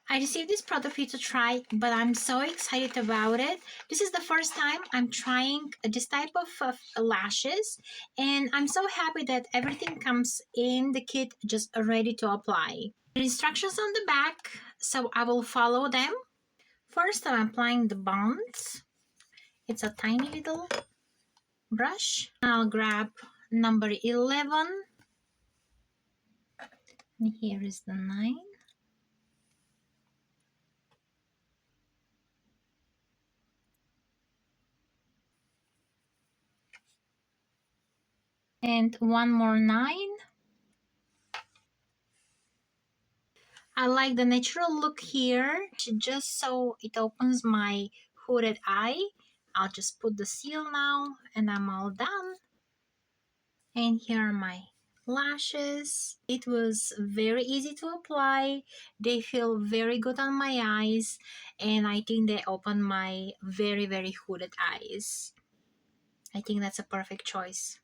I received this product for you to try, but I'm so excited about it. This is the first time I'm trying this type of lashes, and I'm so happy that everything comes in the kit just ready to apply. The instructions on the back, so I will follow them. First, I'm applying the bonds. It's a tiny little brush. I'll grab number 11, and here is the 9. And one more 9. I like the natural look here, just so it opens my hooded eye. I'll just put the seal now, and I'm all done. And here are my lashes. It was very easy to apply. They feel very good on my eyes, and I think they open my very hooded eyes. I think that's a perfect choice.